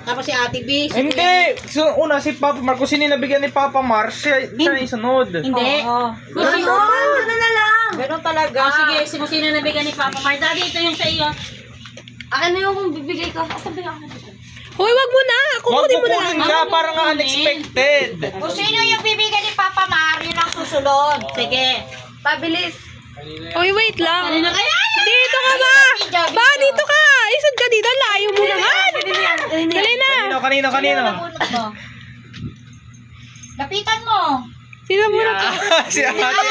Tapos si Ate B. Hindi! So, una, si Papa Mar, kung sino nabigyan ni Papa Mar, siya isunod. Hindi. Kung sino, Ano na lang? ganun talaga. Sige, kung sino nabigyan ni Papa Mar. Daddy, ito yung sa iyo. Akin na yung bibigay ko. Ako sabi ako. Hoy, wag mo na. Huwag Kukunin mo na kukunin lang. ka, parang unexpected. Kung sino yung bibigyan ni Papa Mar, yun ang susunod. Sige. Pabilis. Hoy, wait lang. Kanina kaya? Dito ka ba? Ba, dito ka. Isod ka dito. Layo mo naman. Dali na. Kanino? Lapitan mo. Sino muna ka? Si Ate Abby!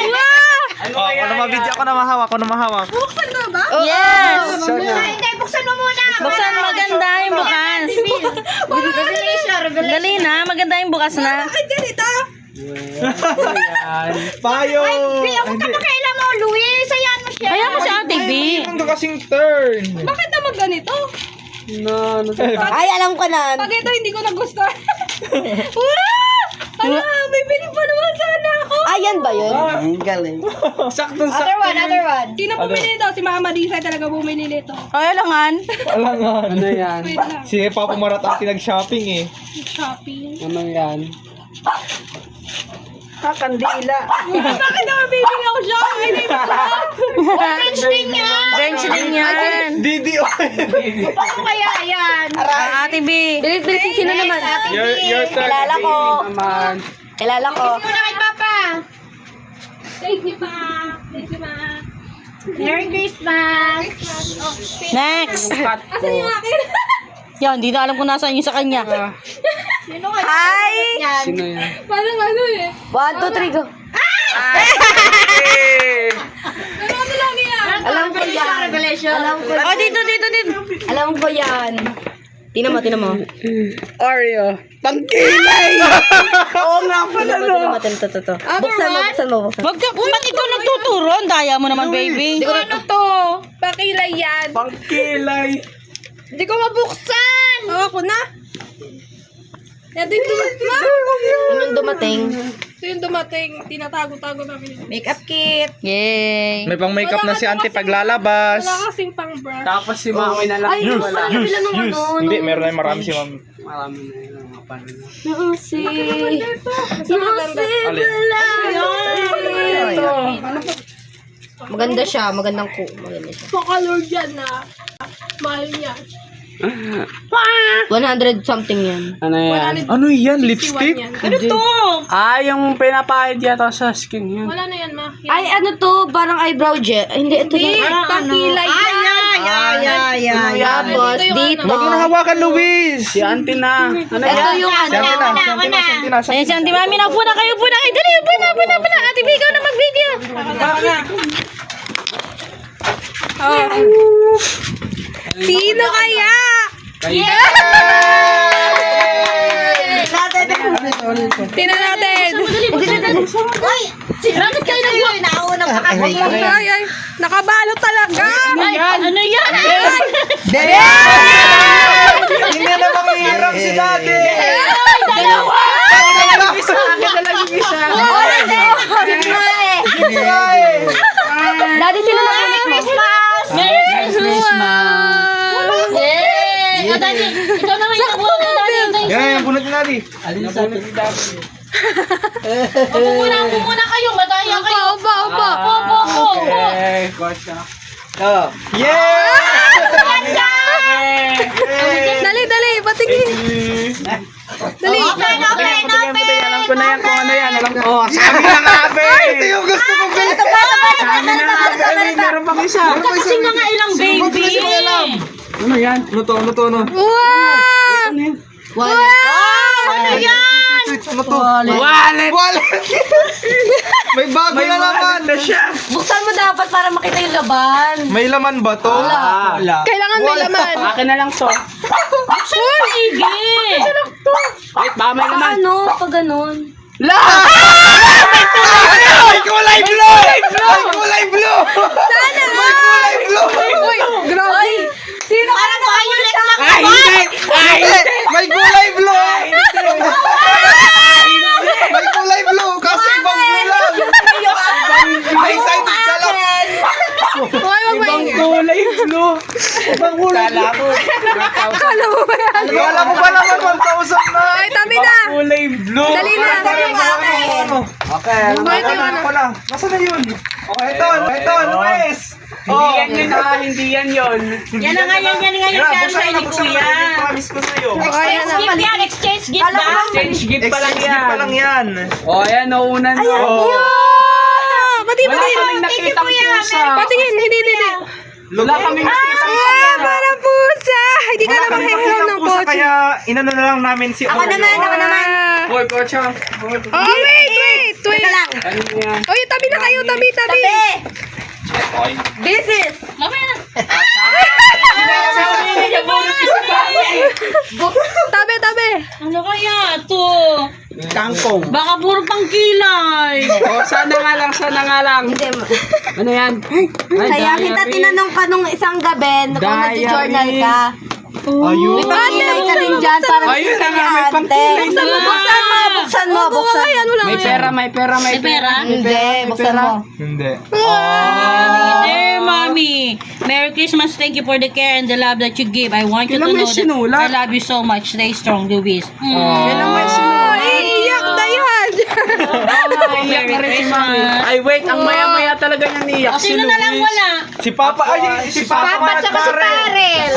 Wow! Ako na mabidya, ako na mahawak. Buksan na ba? Yes. Sana. Hindi, buksan mo muna. Buksan maganda yung bukas. Dali na, maganda yung bukas na. Bakit ganito? Payo! Huwag ka pakailan mo, Luis. Ayan mo siya. Kaya mo si Ate B. Hindi kasing turn. Bakit naman ganito? Ay, alam ko na. Pag ito hindi ko nagustuhan. Wow! Ala, may bili pa naman sana ako. Ayan ba yun? Sakto-sakto. Other one. Sino bumili ito? Si Mama Disa talaga bumili nito. Kaya langan. Alangan. Ano yan? Wait lang. Si Papa Marat ang pinag-shopping eh. Shopping. Ano yan? Kakandila. Bakit naman bibili ako siya? Ay, hindi ko alam. Bench din yan. Didi Ano kaya yan? Ate B. Bilis, sino naman? Your turn. Kilala ko. Naman. Kilala ko. Muna kay Papa. Thank you, Ma. Thank you, Ma. Merry Christmas. Next. Asan yung akin? Yan, hindi na alam kung nasaan yung sa kanya. Sino kaya? Hi! Yan. Sino yan? Parang ano eh. 1, 2, 3, go. Pero ano lang yan? Alam ko yan. Alam ko Oh, dito. Alam ko yan. Tingnan mo. Oreo. Pangkilay! Oo nga pala no. Ito. Buksan mo. Wag ka, ba't ikaw nagtuturo? Ang daya mo naman, baby. Ano to? Pakilay yan. Pangkilay. Hindi ko mabuksan. Ako na. Ito yung dumating. Yun yung dumating. Ito yung dumating. Tinatago-tago namin. Makeup kit. Yay. May pang makeup na si Auntie paglalabas. Wala kasing pang brush. Tapos si Mami na lang. Ay, wala nabila nung ano. Hindi, meron na yung marami si Mami. Marami na yun. Mga paano. Nusi. Alin? Maganda siya. Maganda siya. Pa-color dyan na. Mahal niya. 100 something yan. Ano yan? Ano yan? Lipstick? Ano to? Ah, yung pinapahid yata sa skin yun. Wala na yan, Ma. Ay, ano to? Parang eyebrow gel. Ay, hindi, ito Hindi. na. Pakilay yan. Tapos, dito. Huwag mo na hawakan, Luis! Si Auntie na. Ano Ito yan? yung ano. Ayan si Auntie Mami na. Upo na kayo. Dali, upo na. Ate B, ikaw na mag-video. Sino kaya? Tingnan natin. Uy! Bakit kayo nag-uwi? Nauna pa kasi. Ay. Nakabalo talaga. Ano yan? Hindi na manghihirap si Daddy! Dalawa! Daddy, sino na ulit mo? Merry Christmas! Yay! O, Daddy, ikaw naman yung nabuo mo, Daddy. Yan, bunot ni Daddy. Upo muna kayo. Madaya kayo. Opo. Opo. Okay. Gotcha. Yeah! Dali. Patingin. Dali. Open. Alam ko na yan kung ano yan. Alam ko. Oh, sabi na nga, Abe! Ito yung gusto ko, Bill! Sabi na nga, Abe! Meron pang isa. Kasing mga ilang baby. Ano yan? Ano to? Wow! Ano yan? Ano to? Wallet! May bago na naman! na siya. Buksan mo dapat para makita yung laban. May laman ba to? Wala. Kailangan may laman. Akin na lang to. Sige. Wait, baka may naman. Ano? Pag ganun. May kulay blue! May kulay blue! Sana May kulay blue! Uy, grabe. Sino ka na violet lang? Ay, hindi! Ay, Hindi! May kulay blue! May kulay blue! Kasi ibang blue lang! May excited ka lang! Huwag ibang kulay blue. Ibang Kala ko. Kala mo ba yan? Wala mo ba naman 1,000 na? Ay, tabi na. Kulay blue. Dali na. Okay. Ako na. Nasaan na yun? Oh, ito, Luis. Hindi yan yun hindi yan yun. Yan na nga yung Buksan na, promise ko sa'yo. Ayan na. Exchange gift ba? Exchange gift pa lang Exchange gift pa lang yan. Oh, ayan, nauunan mo. Ah, patingin, Wala patingin. kaming nakitang pusa. Patingin, hindi. Wala kaming nakitang pusa. Ah, parang pusa. Hindi ka Wala na kami makihaw makita ng ng pusa, kotse. kaya inano na lang namin si Oreo. Ako naman. Hoy, kotse. Oh, wait. Ano yan? Oy, tabi na kayo, tabi. This is. Tabi. Ano kaya to? Kangkong. Baka puro pang kilay. Oh, sana nga lang. Ano yan? Kaya kita tinanong ka nung isang gabi kung Diary. nag-journal ka. Ayun. May pagkilay ka rin dyan para Ayun na nga, may pangkilay. Buksan mo. May pera. May pera? Hindi, buksan mo. Hindi. Dear Mommy, Merry Christmas. Thank you for the care and the love that you give. I want you to Kailan may know that sinulat? I love you so much. Stay strong, Luis. Kailan may Iiyak na yan. Iyak na rin si Mami. Ay, wait. Ang maya-maya talaga niya niyak. O, sino na lang wala? Si Papa, si Papa Tsaka si Tarel.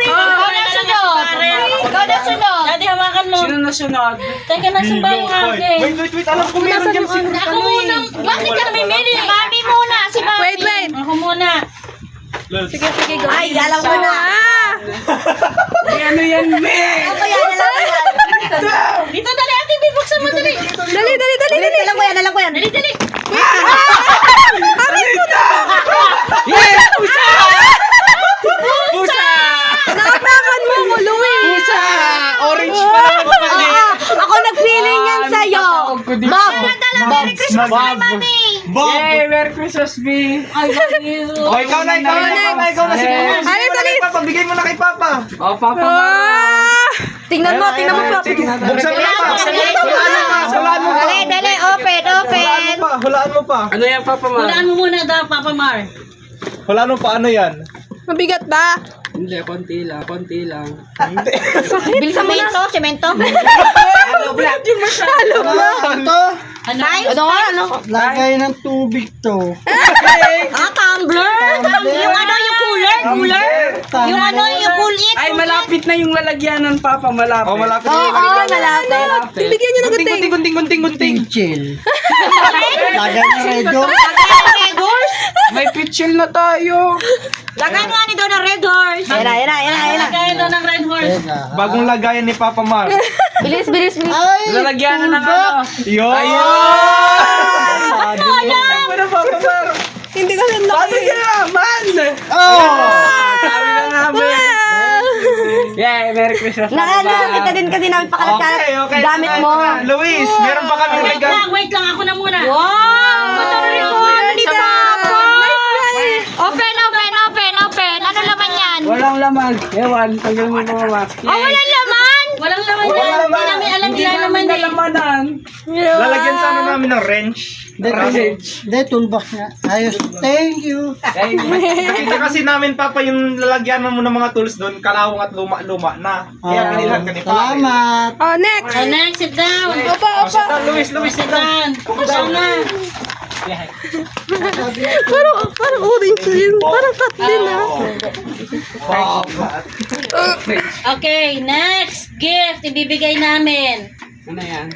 Ikaw na sunod. Dati hawakan mo. Sino na sunod? Teka, nasan ba yung akin? Wait, alam ko meron dyan si Ako muna. Bakit ka namimili? Mami muna, si Mami. Wait. Ako muna. Sige, go. Ay, alam ko na. Ay, ano yan, me? Ako yan, alam ko yan. Dito, dali. Ate, bibuksan mo, dali. Dali. Alam ko yan. Dali. Yes! Pusa! Pusa! Nakapakan mo ko, Louie. Pusa! Orange pa lang ako kasi. Ako nagpili niyan sa'yo. Tatawag ko dito. Bob. Merry Christmas, Mami. Bob! Yay! Merry Christmas, B! I love you. Oh, ikaw na. Sige, Yes. Bigay mo na kay Papa. Bigay mo na kay Papa. Oh, Papa Tingnan mo, Papa. Buksan mo na pa. Hulaan mo pa. Dali, open. Hulaan mo pa. Ano yan, Papa Ma? Hulaan mo muna daw, Papa Mar. Hulaan mo pa. Ano yan? Mabigat ba? Hindi, konti lang. Bilisan mo na to, semento. Ano? Ano? Lagay ng tubig to. Tumbler. Yung cooler. Yung cool it. Ay, malapit na yung lalagyan ng Papa, malapit. Oh, malapit. Malapit. Bigyan niyo ng gunting. Gunting. Chill. Lagay ng redo. May pitchil na tayo. Lagay nga ni doon ng red horse. Yan na. Kaya daw ng red horse. Bagong lagayan ni Papa Mar. Bilis. Ay! Lalagyan na ng ano. Yun! Ano, Papa Mar? Hindi ka lang Paano yaman? Oh! Sabi na namin. Yeah, Merry Christmas, Papa Nakalimutan Mar. kita din kasi namin pakalat Okay. gamit mo. Luis, meron pa kami Wait lang. Ako na muna. Open. Ano laman yan? Walang laman. Ewan, tanggal mo mga mask. Walang laman? Walang laman Wala yan. laman. Hindi namin alam Hindi nila naman naman eh. nalamanan. Lalagyan sana namin ng wrench. Hindi, toolbox nga. Ayos. Thank you. Nakita kasi namin, Papa, yung lalagyan mo ng mga tools doon, kalawang at luma-luma na. Kaya kanilang ka ni Papa. Salamat. Oh, next. Oh, next, sit down. Opa. Luis, Sit down. Sit na. Parang orange yun. Parang cut din Okay, next gift ibibigay namin Ano yan?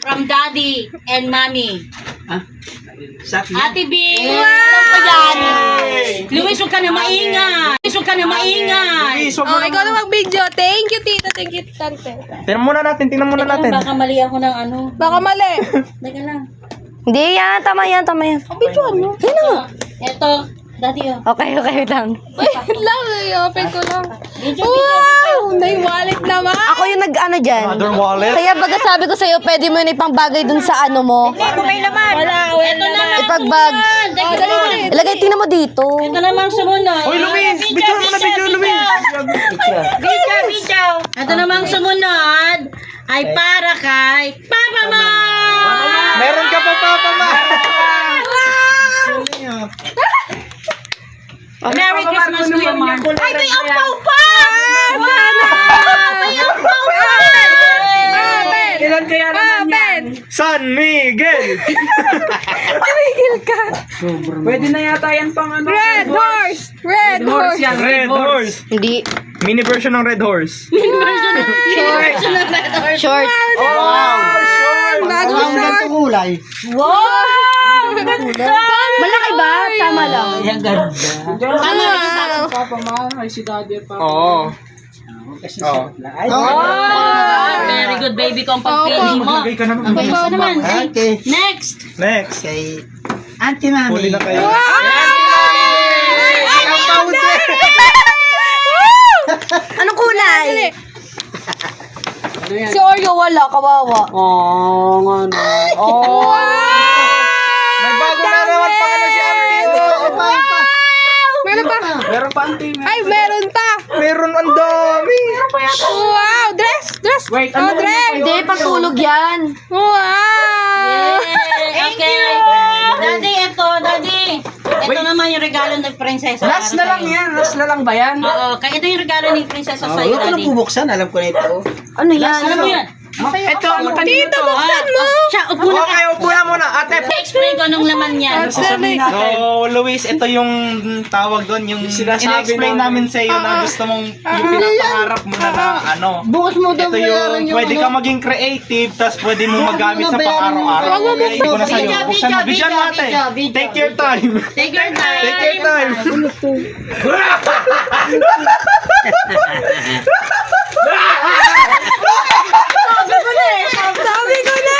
from Daddy and Mommy. Sakit. Ate B, alam ko yan. Luis, huwag ka na maingay. Luis, Oh, wag mo ikaw na mag-video. Thank you, tita. Thank you, tante. Tingnan muna natin. Baka mali ako ng ano. Baka mali. Teka lang. Hindi yan, tama yan. Videoan mo. Yan na. Ito, Daddy oh. Okay lang. Wait lang. I-open ko lang. Video. Wow! May wallet naman. Ako yung nag-ano dyan. Mother wallet. Kaya baga sabi ko sa'yo, pwede mo yun ipangbagay dun sa ano mo. Kung may laman. Wala, ito naman. Ipagbag. Teka lang. Ilagay, tingnan mo dito. Ito namang sumunod. Hoy, Luis! Video mo na, Luis! Video. Ito namang sumunod ay para kay Papa Mo. Meron ka pa, Papa Mar! Merry Christmas, Kuya Mar. Ay, may ampaw pa! May ampaw pa! Ilan kaya naman yan? San Miguel! Pwede na yata yan pang ano. Red horse! Red horse! yan. Red Horse. Hindi. Mini version ng Red Horse. Short. Bago Ang short! ganito kulay. Malaki ba? Tama lang. Tama na Papa Ma. Ay si Daddy pa. Oo. Kasi Oo. Ay, Very good, baby ko ang pagpili mo. Maglagay ka naman. Okay, ito naman. Ay, Okay. next. Next. Kay Auntie Mami. Huli na kayo. Anong kulay? Ano yan? Si Oreo wala, kawawa. Oh, ano. Oh. May bago na naman pa ano si Auntie. Meron pa? Meron pa Auntie. Ay, meron pa! Meron ang dami. Wow! Dress! Dress! Wait, Oh, ano dress! Hindi, pagtulog yan. Wow! Okay. Daddy, Daddy. Ito naman yung regalo ng prinsesa. Last na lang yan. Last na lang ba yan? Oo, kaya ito yung regalo ni prinsesa sa'yo, Huwag ko na Daddy. bubuksan. Alam ko na ito. Ano yan? Alam mo yan? Ito, ano kanina to? Siya, upo na ka. Okay, upo na muna. Ate. I-explain ko anong laman yan. Sasabihin natin. So, Luis, ito yung tawag doon, yung Sinasabi in-explain namin sa iyo na gusto mong yung pinapangarap mo na ano. Bukas mo daw Ito yung pwede ka maging creative, tapos pwede mo magamit sa pang-araw-araw. Okay, ko na sa'yo. Buksan mo. Bigyan mo ate. Take your time. Take your time. Take your time. Sabi ko na!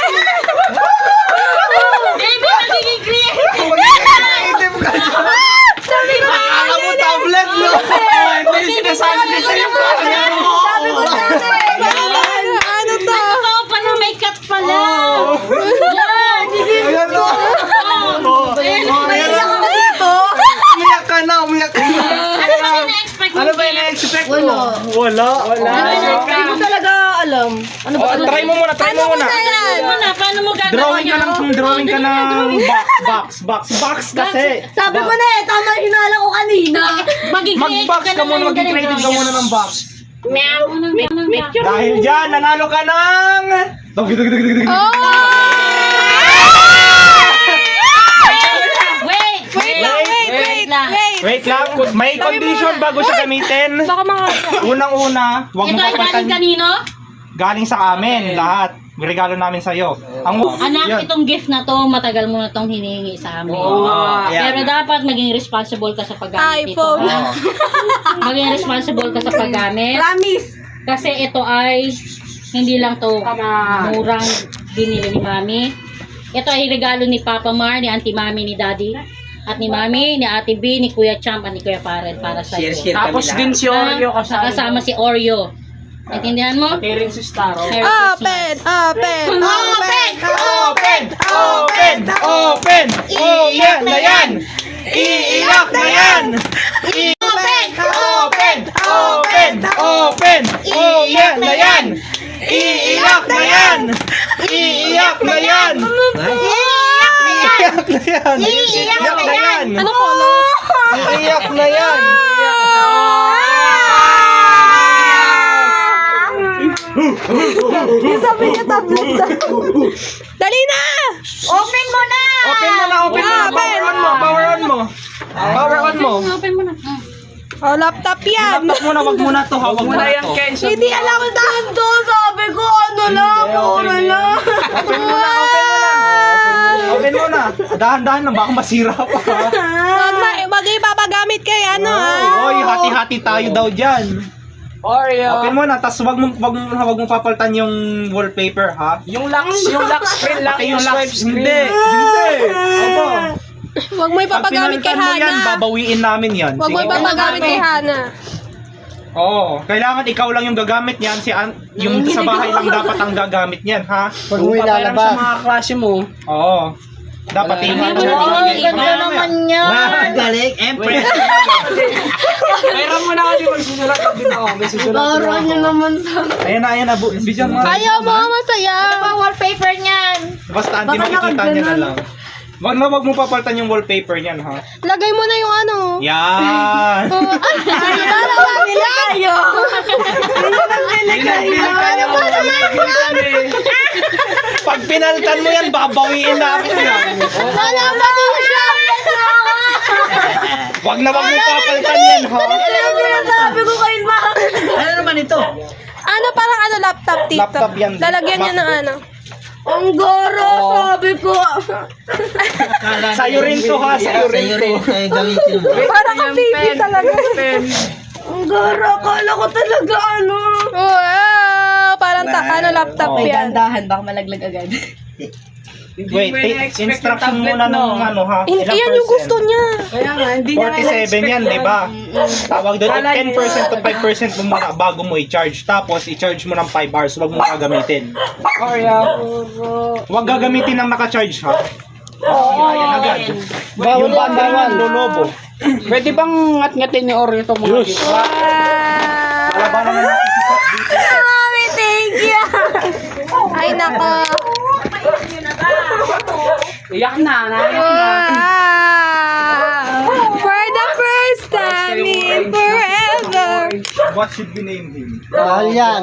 Baby, nagiging creative. Creative ka. Akala mo tablet, no? Ito yung sinasabi ko sa'yo. Sabi ko na! Ano to? Oo, pala may cut pala. Yan. Ayan o. Maiyak ako dito. Umiyak ka na, umiyak ka na. Ano ba ina-expect mo? Ano ba yung na-expect mo? Wala. Wala. Hindi ko talaga alam. Ano ba? Oh, try mo muna, try mo muna. Paano mo gagawin Drawing ka ng box kasi. Sabi ko na eh, tama yung hinala ko kanina. Maging creative Mag-box ka muna, maging creative ka muna ng box. Dahil dyan, nanalo ka ng... Wait lang. Wait lang, may condition bago siya gamitin. Baka Unang-una, huwag mo Ito ay galing papalitan. kanino? Galing sa amin, lahat. Regalo namin sa'yo. Anak, Yan. itong gift na to, matagal mo na tong hinihingi sa amin. Yan. Pero dapat maging responsible ka sa paggamit nito. iPhone. Oo. Maging responsible ka sa paggamit. Promise! Kasi ito ay hindi lang to murang binili ni Mami. Ito ay regalo ni Papa Mar, ni Auntie Mami, ni Daddy. At ni Mami, ni Ate B, ni Kuya Champ, at ni Kuya Farrell para sa iyo. Tapos din si Oreo kasama. Kasama si Oreo. Naintindihan mo? Pati rin si Staro. Merry Christmas. Open! Open! Open! Open! Open! Open! Oh, yan na yan! Iiyak na yan! Open! Open! Open! Open! Oh, yan na yan! Iiyak na yan! Iiyak na yan! Iiyak na yan! Iiyak na yan! Ano color? Iiyak na yan! Sabi niya tablet daw. Dali na! Open mo na! Open mo na! Open mo na! Power on mo! Power on mo! Power on mo! Open mo na. Oh, laptop yan. Laptop mo na! Wag mo na to! Hawag mo Muna na yan, to! Ken. Hindi alam ko to. Sabi ko, ano lang, puro lang. Open mo na! Open mo na! Dahan-dahan na! Baka masira pa! Mag-ipapagamit kay ano ha. Oy, hati-hati tayo daw dyan! Oreo. Open mo na! Tapos wag mo papalitan yung wallpaper, ha? Yung lock screen lang. Pati yung Yung lock swipe screen. Hindi! Hindi! Opo! Huwag mo Pag ipapagamit kay pinalitan mo yan, Hana. babawiin namin yan. Huwag mo Sige. ipapagamit kay Hana. Oo, kailangan ikaw lang yung gagamit niyan, yung sa bahay lang dapat ang gagamit niyan, ha? Pag mo Papayaran sa ilalabas. mga klase mo. Oo. Dapat tingnan mo. Ganda naman yan. Galing,empre. Kaya mo na kasi magsusulat lang din ako. May susulat din ako. naman sa... Ayan na, bigyan mo. Ayaw mo, masaya. Wallpaper niyan. Basta hindi makikita niya na lang. Wag mo papalitan yung wallpaper niyan, ha? Lagay mo na yung ano. Yan! Pag pinalitan mo yan, babawiin na ako yan. Wag mo papalitan yan, ha? Ano naman ito? Ano, parang ano, laptop, tito. Laptop yan. Lalagyan niya ng ano. Ang goro, sabi ko. Sa'yo rin to, ha? Sa'yo rin to. Ay, gamitin mo. Parang ang baby talaga. Ang goro, akala ko talaga ano. Wow, parang ano, laptop yan. Dahan, baka malaglag agad. Wait, instruction muna nung ano, ha? Yan Ilang yung gusto percent? niya. Kaya nga, hindi niya 47 yan, di ba? Tawag doon, 10% to 5% mo muna bago mo i-charge. Tapos, i-charge mo ng 5 hours. Huwag mo gagamitin. Huwag gagamitin ng naka-charge, ha? Ayan agad. Yung battery ng lolobo. Pwede bang ngat-ngatin ni Oreo ito mga dito? Kalabanan na natin si Seth dito. Mami, thank you. Ay, nako. Iyak na, Wow. For the first time in forever. What should we name him? Mahal yan.